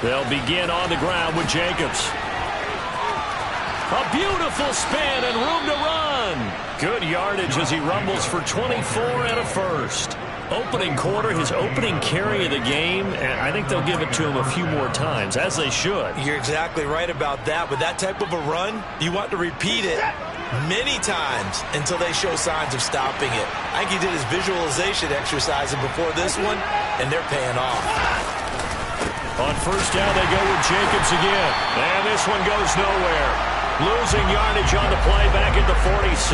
They'll begin on the ground with Jacobs. A beautiful spin and room to run. Good yardage as he rumbles for 24 and a first. Opening quarter, his opening carry of the game, and I think they'll give it to him a few more times, as they should. You're exactly right about that. With that type of a run, you want to repeat it many times until they show signs of stopping it. I think he did his visualization exercise before this one, and they're paying off. On first down, they go with Jacobs again. And this one goes nowhere. Losing yardage on the play back at the 46.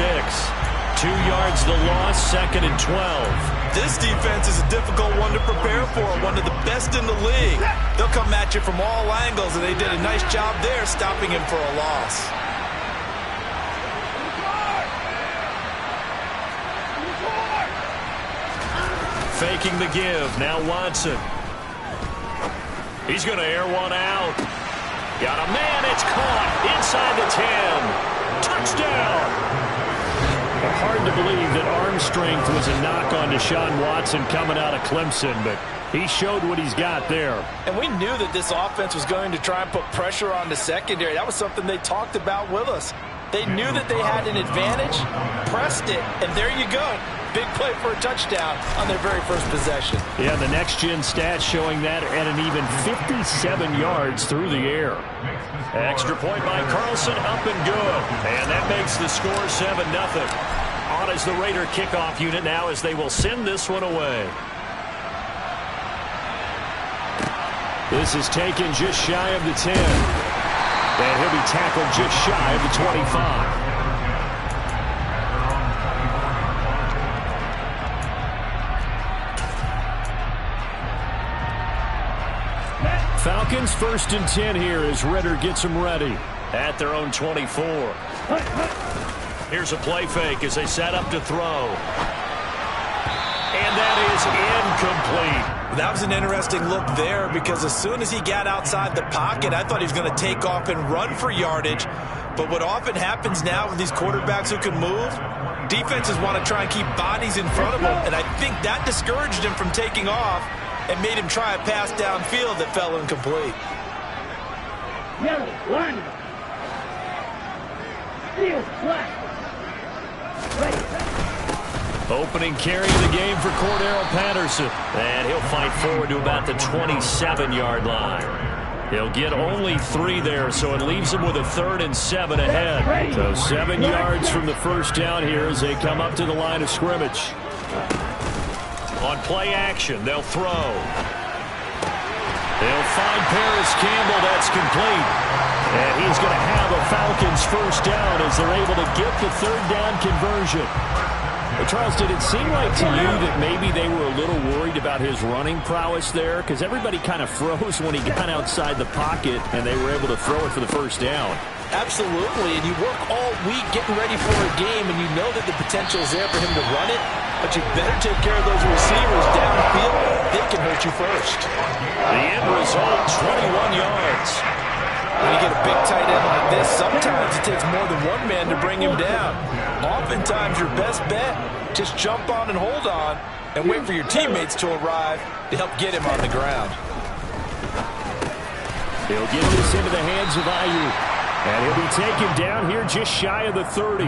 2 yards the loss, 2nd and 12. This defense is a difficult one to prepare for, one of the best in the league. They'll come at you from all angles, and they did a nice job there stopping him for a loss. Faking the give. Now Watson. He's going to air one out. Got a man. It's caught inside the 10. Touchdown. Hard to believe that arm strength was a knock on Deshaun Watson coming out of Clemson, but he showed what he's got there. And we knew that this offense was going to try and put pressure on the secondary. That was something they talked about with us. They knew that they had an advantage, pressed it, and there you go. Big play for a touchdown on their very first possession. Yeah, the next-gen stats showing that at an even 57 yards through the air. Extra point by Carlson, up and good. And that makes the score 7-0. On is the Raider kickoff unit now as they will send this one away. This is taken just shy of the 10. And he'll be tackled just shy of the 25. Falcons 1st and 10 here as Ritter gets them ready at their own 24. Here's a play fake as they set up to throw. And that is incomplete. That was an interesting look there because as soon as he got outside the pocket, I thought he was going to take off and run for yardage. But what often happens now with these quarterbacks who can move, defenses want to try and keep bodies in front of them. And I think that discouraged him from taking off and made him try a pass downfield that fell incomplete. Opening carry of the game for Cordero Patterson. And he'll fight forward to about the 27-yard line. He'll get only 3 there, so it leaves him with a 3rd and 7 ahead. So 7 yards from the first down here as they come up to the line of scrimmage. On play action, they'll throw. They'll find Paris Campbell. That's complete. And he's going to have a Falcons first down as they're able to get the 3rd down conversion. But Charles, did it seem like to you that maybe they were a little worried about his running prowess there? Because everybody kind of froze when he got outside the pocket, and they were able to throw it for the first down. Absolutely, and you work all week getting ready for a game, and you know that the potential is there for him to run it, but you better take care of those receivers downfield. They can hurt you first. The end result, 21 yards. When you get a big tight end like this, sometimes it takes more than one man to bring him down. Oftentimes, your best bet, just jump on and hold on and wait for your teammates to arrive to help get him on the ground. He'll get this into the hands of Ayuk. And he'll be taken down here just shy of the 30.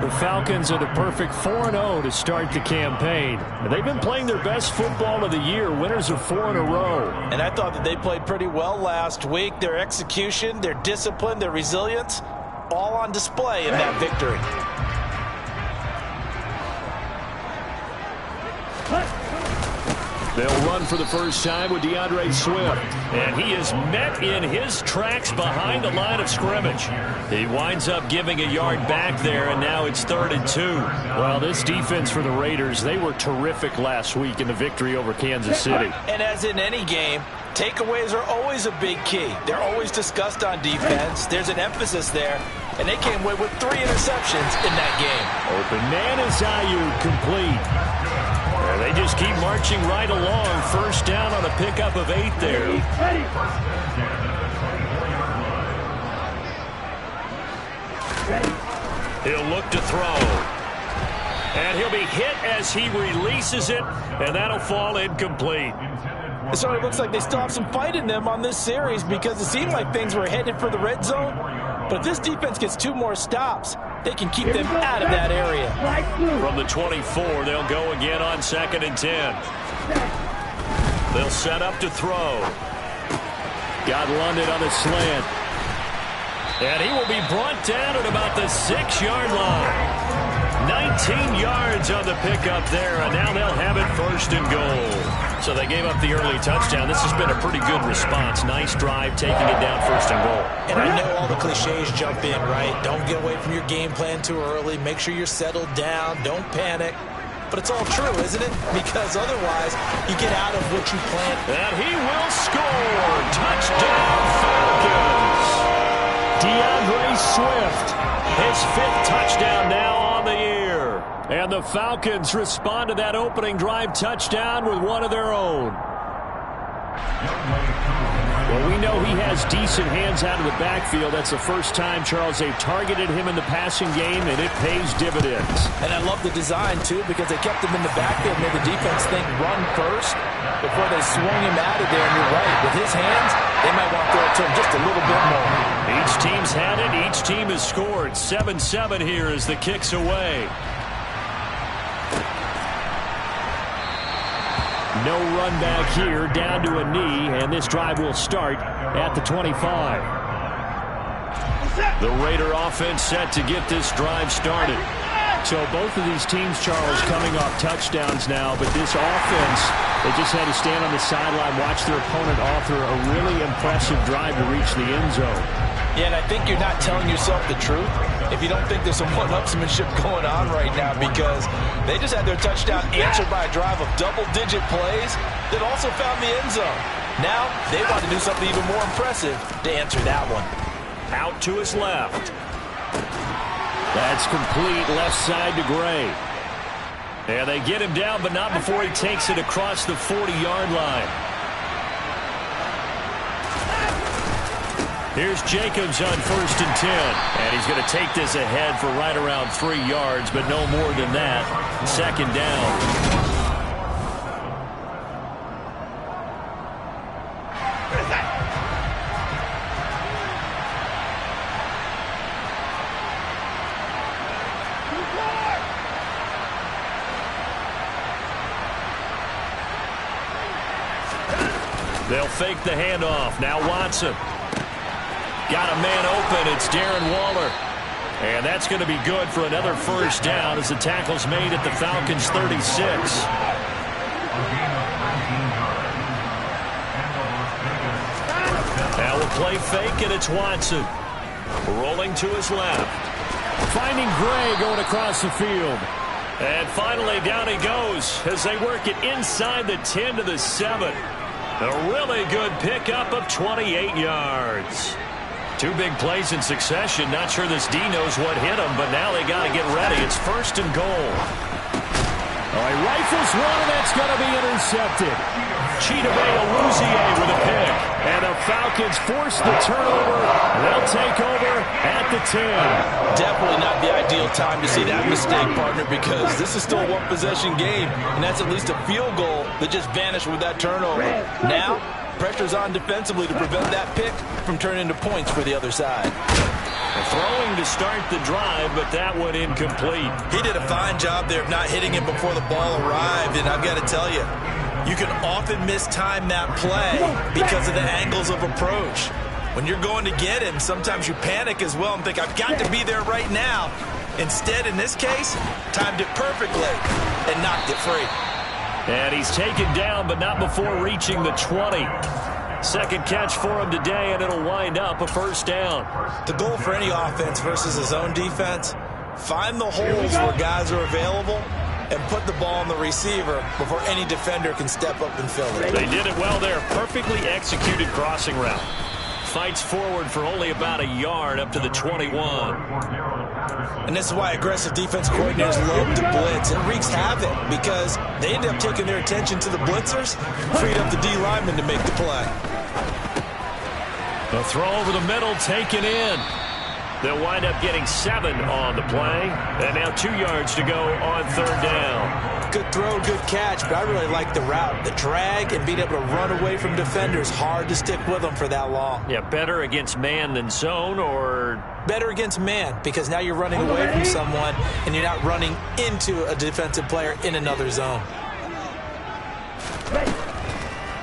The Falcons are the perfect 4-0 to start the campaign. They've been playing their best football of the year, winners of 4 in a row. And I thought that they played pretty well last week. Their execution, their discipline, their resilience, all on display in that victory. They'll run for the first time with DeAndre Swift. And he is met in his tracks behind the line of scrimmage. He winds up giving a yard back there, and now it's 3rd and 2. Well, this defense for the Raiders, they were terrific last week in the victory over Kansas City. And as in any game, takeaways are always a big key. They're always discussed on defense. There's an emphasis there. And they came away with 3 interceptions in that game. Open man is Ayuk, complete. They just keep marching right along. First down on a pickup of 8 there. He'll look to throw. And he'll be hit as he releases it, and that'll fall incomplete. It certainly looks like they still have some fight in them on this series because it seemed like things were headed for the red zone. But if this defense gets 2 more stops, they can keep them out of that area. From the 24, they'll go again on 2nd and 10. They'll set up to throw. Got London on the slant. And he will be brought down at about the 6-yard line. 19 yards on the pickup there, and now they'll have it 1st and goal. So they gave up the early touchdown. This has been a pretty good response. Nice drive, taking it down 1st and goal. And I know all the cliches jump in, right? Don't get away from your game plan too early. Make sure you're settled down. Don't panic. But it's all true, isn't it? Because otherwise, you get out of what you planned. And he will score. Touchdown, Falcons. DeAndre Swift, his 5th touchdown now on the year. And the Falcons respond to that opening drive touchdown with one of their own. Well, we know he has decent hands out of the backfield. That's the first time, Charles, they've targeted him in the passing game, and it pays dividends. And I love the design, too, because they kept him in the backfield, made the defense think run first before they swung him out of there. And you're right, with his hands, they might want to throw it to him just a little bit more. Each team's had it. Each team has scored. 7-7 here as the kick's away. No run back here, down to a knee, and this drive will start at the 25. The Raider offense set to get this drive started. So both of these teams, Charles, coming off touchdowns now, but this offense, they just had to stand on the sideline, watch their opponent author a really impressive drive to reach the end zone. Yeah, and I think you're not telling yourself the truth if you don't think there's some one-upsmanship going on right now, because they just had their touchdown answered by a drive of double-digit plays that also found the end zone. Now they want to do something even more impressive to answer that one. Out to his left. That's complete, left side to Gray. And they get him down, but not before he takes it across the 40-yard line. Here's Jacobs on 1st and 10. And he's going to take this ahead for right around 3 yards, but no more than that. 2nd down. They'll fake the handoff. Now Watson. Got a man open. It's Darren Waller. And that's going to be good for another 1st down as the tackle's made at the Falcons' 36. Now we'll play fake, and it's Watson. Rolling to his left. Finding Gray going across the field. And finally down he goes as they work it inside the 10 to the 7. A really good pickup of 28 yards. 2 big plays in succession. Not sure this D knows what hit him, but now they got to get ready. It's 1st and goal. All right, rifles one, and that's going to be intercepted. Chidobe Awuzie with a pick. And the Falcons force the turnover. They'll take over at the 10. Definitely not the ideal time to see that mistake, partner, because this is still a one-possession game, and that's at least a field goal that just vanished with that turnover. Now, pressure's on defensively to prevent that pick from turning into points for the other side. Throwing to start the drive, but that one incomplete. He did a fine job there of not hitting it before the ball arrived, and I've got to tell you, you can often mistime that play because of the angles of approach. When you're going to get him, sometimes you panic as well and think, I've got to be there right now. Instead, in this case, timed it perfectly and knocked it free. And he's taken down, but not before reaching the 20. Second catch for him today, and it'll wind up a 1st down. The goal for any offense versus his own defense, find the holes where guys are available and put the ball on the receiver before any defender can step up and fill it. They did it well there. Perfectly executed crossing route. Fights forward for only about a yard up to the 21. And this is why aggressive defense coordinators love to blitz. It wreaks havoc because they end up taking their attention to the blitzers, freed up the D lineman to make the play. A throw over the middle taken in. They'll wind up getting 7 on the play. And now 2 yards to go on 3rd down. Good throw, good catch, but I really like the route. The drag and being able to run away from defenders, hard to stick with them for that long. Yeah, better against man than zone, or? Better against man, because now you're running away from someone and you're not running into a defensive player in another zone.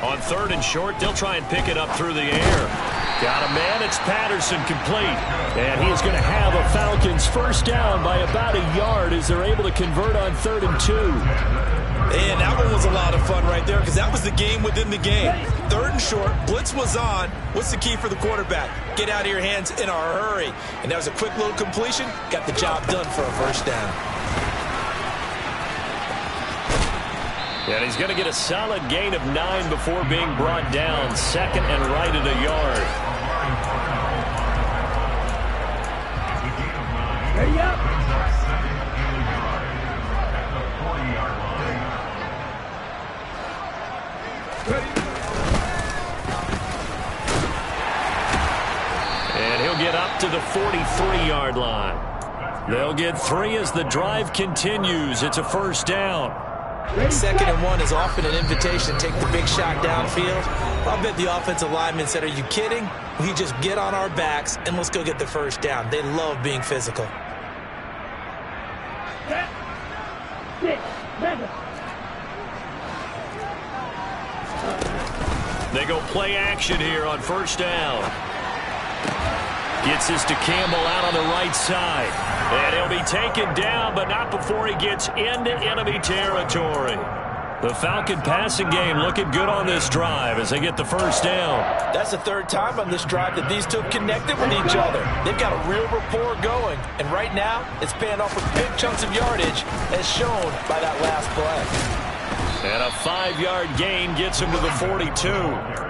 On 3rd and short, they'll try and pick it up through the air. Got a man, it's Patterson, complete. And he is going to have a Falcons first down by about a yard as they're able to convert on 3rd and 2. And that one was a lot of fun right there because that was the game within the game. 3rd and short, blitz was on. What's the key for the quarterback? Get out of your hands in a hurry. And that was a quick little completion. Got the job done for a first down. And he's going to get a solid gain of 9 before being brought down. 2nd and right at a yard. And he'll get up to the 43-yard line. They'll get 3 as the drive continues. It's a first down. 2nd and 1 is often an invitation to take the big shot downfield. I bet the offensive lineman said, are you kidding? We just get on our backs and let's go get the first down. They love being physical. They go play action here on first down. Gets this to Campbell out on the right side. And he'll be taken down, but not before he gets into enemy territory. The Falcon passing game looking good on this drive as they get the first down. That's the 3rd time on this drive that these two have connected with each other. They've got a real rapport going. And right now, it's paying off with big chunks of yardage as shown by that last play. And a 5-yard gain gets him to the 42.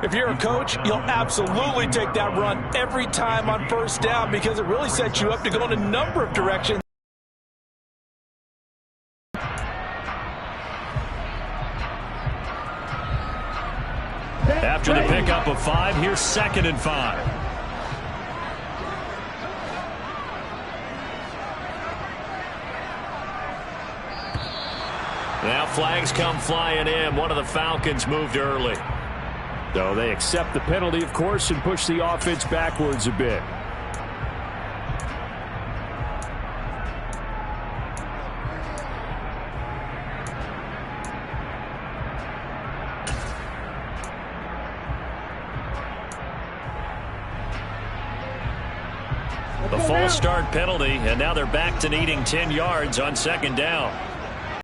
If you're a coach, you'll absolutely take that run every time on first down because it really sets you up to go in a number of directions. After the pickup of 5, here's 2nd and 5. Now flags come flying in. One of the Falcons moved early. So they accept the penalty, of course, and push the offense backwards a bit. The false start penalty, and now they're back to needing 10 yards on 2nd down.